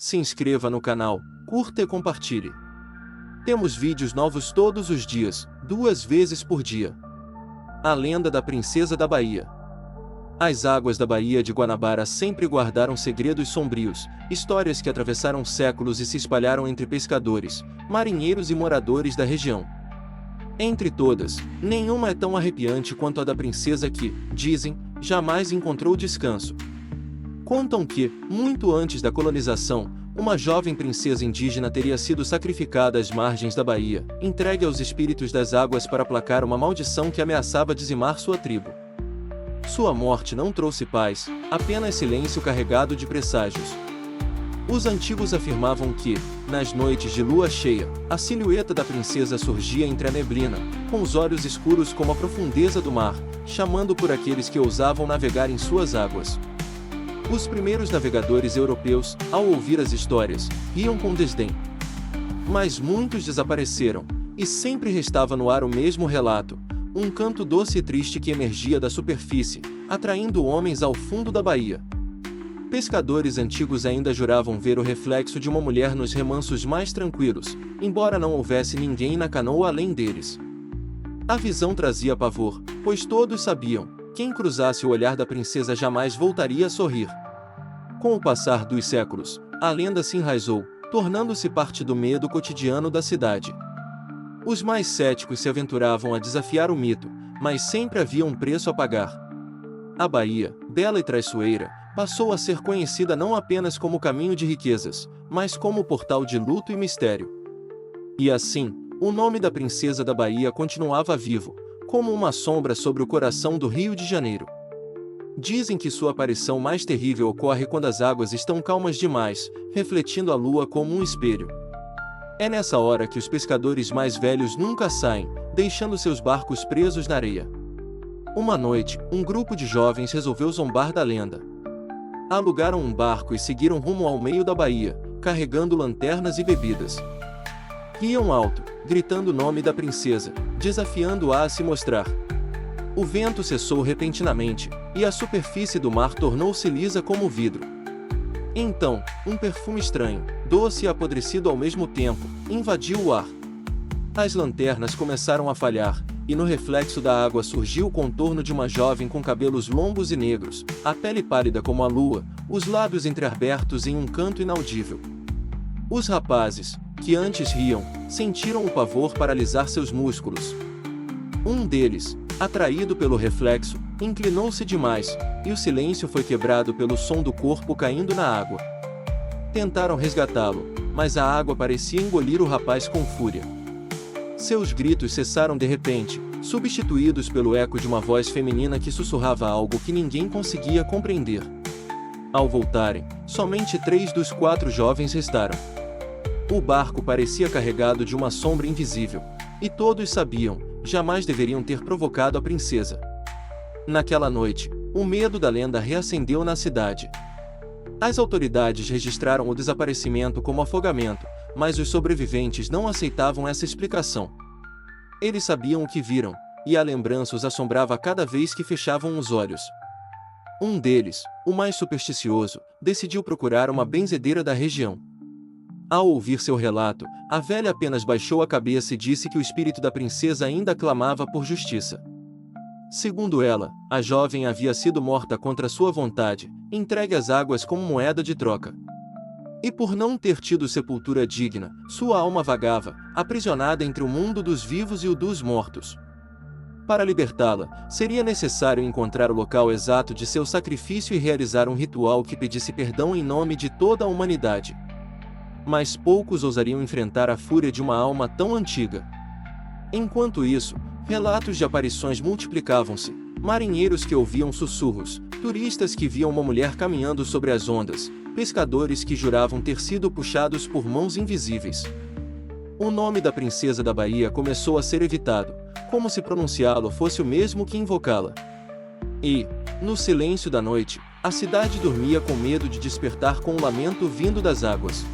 Se inscreva no canal, curta e compartilhe. Temos vídeos novos todos os dias, 2 vezes por dia. A lenda da Princesa da Bahia. As águas da Baía de Guanabara sempre guardaram segredos sombrios, histórias que atravessaram séculos e se espalharam entre pescadores, marinheiros e moradores da região. Entre todas, nenhuma é tão arrepiante quanto a da princesa que, dizem, jamais encontrou descanso. Contam que, muito antes da colonização, uma jovem princesa indígena teria sido sacrificada às margens da baía, entregue aos espíritos das águas para aplacar uma maldição que ameaçava dizimar sua tribo. Sua morte não trouxe paz, apenas silêncio carregado de presságios. Os antigos afirmavam que, nas noites de lua cheia, a silhueta da princesa surgia entre a neblina, com os olhos escuros como a profundeza do mar, chamando por aqueles que ousavam navegar em suas águas. Os primeiros navegadores europeus, ao ouvir as histórias, riam com desdém. Mas muitos desapareceram, e sempre restava no ar o mesmo relato, um canto doce e triste que emergia da superfície, atraindo homens ao fundo da baía. Pescadores antigos ainda juravam ver o reflexo de uma mulher nos remansos mais tranquilos, embora não houvesse ninguém na canoa além deles. A visão trazia pavor, pois todos sabiam, quem cruzasse o olhar da princesa jamais voltaria a sorrir. Com o passar dos séculos, a lenda se enraizou, tornando-se parte do medo cotidiano da cidade. Os mais céticos se aventuravam a desafiar o mito, mas sempre havia um preço a pagar. A Baía, bela e traiçoeira, passou a ser conhecida não apenas como caminho de riquezas, mas como portal de luto e mistério. E assim, o nome da Princesa da Baía continuava vivo, como uma sombra sobre o coração do Rio de Janeiro. Dizem que sua aparição mais terrível ocorre quando as águas estão calmas demais, refletindo a lua como um espelho. É nessa hora que os pescadores mais velhos nunca saem, deixando seus barcos presos na areia. Uma noite, um grupo de jovens resolveu zombar da lenda. Alugaram um barco e seguiram rumo ao meio da baía, carregando lanternas e bebidas. Riam alto, gritando o nome da princesa, desafiando-a a se mostrar. O vento cessou repentinamente, e a superfície do mar tornou-se lisa como vidro. Então, um perfume estranho, doce e apodrecido ao mesmo tempo, invadiu o ar. As lanternas começaram a falhar, e no reflexo da água surgiu o contorno de uma jovem com cabelos longos e negros, a pele pálida como a lua, os lábios entreabertos em um canto inaudível. Os rapazes, que antes riam, sentiram o pavor paralisar seus músculos. Um deles, atraído pelo reflexo, inclinou-se demais, e o silêncio foi quebrado pelo som do corpo caindo na água. Tentaram resgatá-lo, mas a água parecia engolir o rapaz com fúria. Seus gritos cessaram de repente, substituídos pelo eco de uma voz feminina que sussurrava algo que ninguém conseguia compreender. Ao voltarem, somente 3 dos 4 jovens restaram. O barco parecia carregado de uma sombra invisível, e todos sabiam, jamais deveriam ter provocado a princesa. Naquela noite, o medo da lenda reacendeu na cidade. As autoridades registraram o desaparecimento como afogamento, mas os sobreviventes não aceitavam essa explicação. Eles sabiam o que viram, e a lembrança os assombrava cada vez que fechavam os olhos. Um deles, o mais supersticioso, decidiu procurar uma benzedeira da região. Ao ouvir seu relato, a velha apenas baixou a cabeça e disse que o espírito da princesa ainda clamava por justiça. Segundo ela, a jovem havia sido morta contra sua vontade, entregue às águas como moeda de troca. E por não ter tido sepultura digna, sua alma vagava, aprisionada entre o mundo dos vivos e o dos mortos. Para libertá-la, seria necessário encontrar o local exato de seu sacrifício e realizar um ritual que pedisse perdão em nome de toda a humanidade. Mas poucos ousariam enfrentar a fúria de uma alma tão antiga. Enquanto isso, relatos de aparições multiplicavam-se, marinheiros que ouviam sussurros, turistas que viam uma mulher caminhando sobre as ondas, pescadores que juravam ter sido puxados por mãos invisíveis. O nome da princesa da Baía começou a ser evitado, como se pronunciá-lo fosse o mesmo que invocá-la. E, no silêncio da noite, a cidade dormia com medo de despertar com um lamento vindo das águas.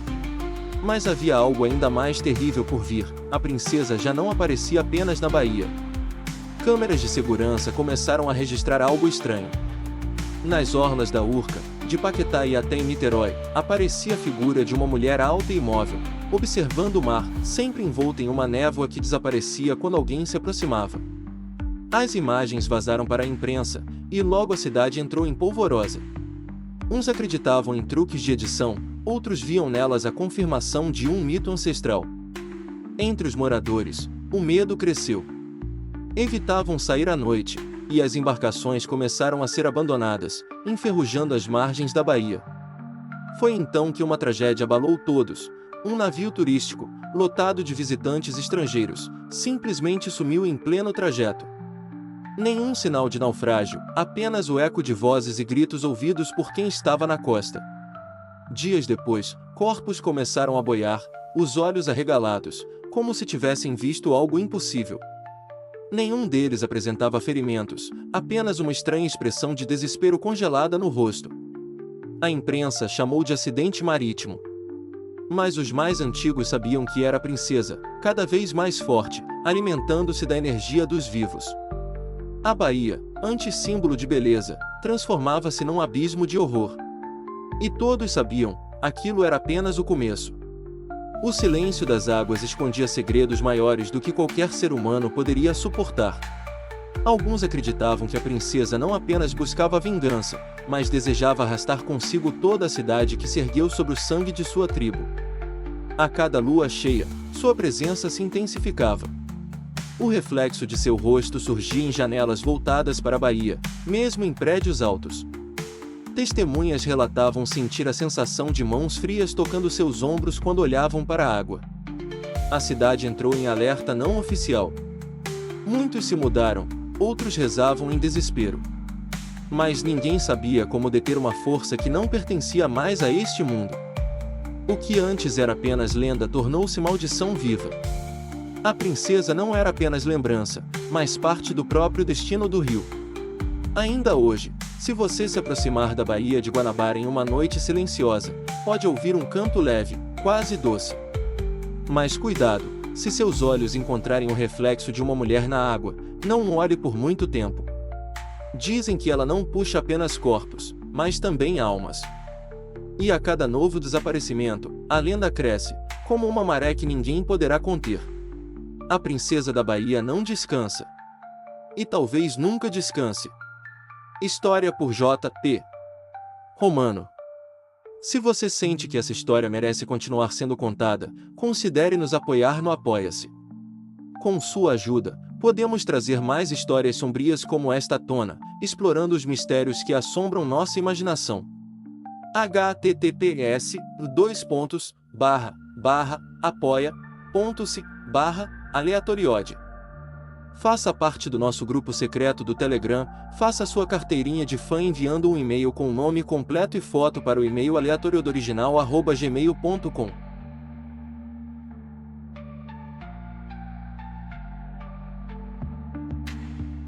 Mas havia algo ainda mais terrível por vir, a princesa já não aparecia apenas na baía. Câmeras de segurança começaram a registrar algo estranho. Nas orlas da Urca, De Paquetá e até em Niterói, aparecia a figura de uma mulher alta e imóvel, observando o mar, sempre envolta em uma névoa que desaparecia quando alguém se aproximava. As imagens vazaram para a imprensa, e logo a cidade entrou em polvorosa. Uns acreditavam em truques de edição, outros viam nelas a confirmação de um mito ancestral. Entre os moradores, o medo cresceu. Evitavam sair à noite, e as embarcações começaram a ser abandonadas, enferrujando as margens da baía. Foi então que uma tragédia abalou todos. Um navio turístico, lotado de visitantes estrangeiros, simplesmente sumiu em pleno trajeto. Nenhum sinal de naufrágio, apenas o eco de vozes e gritos ouvidos por quem estava na costa. Dias depois, corpos começaram a boiar, os olhos arregalados, como se tivessem visto algo impossível. Nenhum deles apresentava ferimentos, apenas uma estranha expressão de desespero congelada no rosto. A imprensa chamou de acidente marítimo. Mas os mais antigos sabiam que era a princesa, cada vez mais forte, alimentando-se da energia dos vivos. A baía, antes símbolo de beleza, transformava-se num abismo de horror. E todos sabiam, aquilo era apenas o começo. O silêncio das águas escondia segredos maiores do que qualquer ser humano poderia suportar. Alguns acreditavam que a princesa não apenas buscava vingança, mas desejava arrastar consigo toda a cidade que se ergueu sobre o sangue de sua tribo. A cada lua cheia, sua presença se intensificava. O reflexo de seu rosto surgia em janelas voltadas para a baía, mesmo em prédios altos. Testemunhas relatavam sentir a sensação de mãos frias tocando seus ombros quando olhavam para a água. A cidade entrou em alerta não oficial. Muitos se mudaram, outros rezavam em desespero. Mas ninguém sabia como deter uma força que não pertencia mais a este mundo. O que antes era apenas lenda tornou-se maldição viva. A princesa não era apenas lembrança, mas parte do próprio destino do rio. Ainda hoje, se você se aproximar da Baía de Guanabara em uma noite silenciosa, pode ouvir um canto leve, quase doce. Mas cuidado, se seus olhos encontrarem o reflexo de uma mulher na água, não olhe por muito tempo. Dizem que ela não puxa apenas corpos, mas também almas. E a cada novo desaparecimento, a lenda cresce, como uma maré que ninguém poderá conter. A princesa da Baía não descansa. E talvez nunca descanse. História por J.P. Romano. Se você sente que essa história merece continuar sendo contada, considere nos apoiar no Apoia-se. Com sua ajuda, podemos trazer mais histórias sombrias como esta à tona, explorando os mistérios que assombram nossa imaginação. https://apoia.se/aleatoriode. Faça parte do nosso grupo secreto do Telegram, faça sua carteirinha de fã enviando um e-mail com o nome completo e foto para o e-mail aleatoriodoriginal@gmail.com.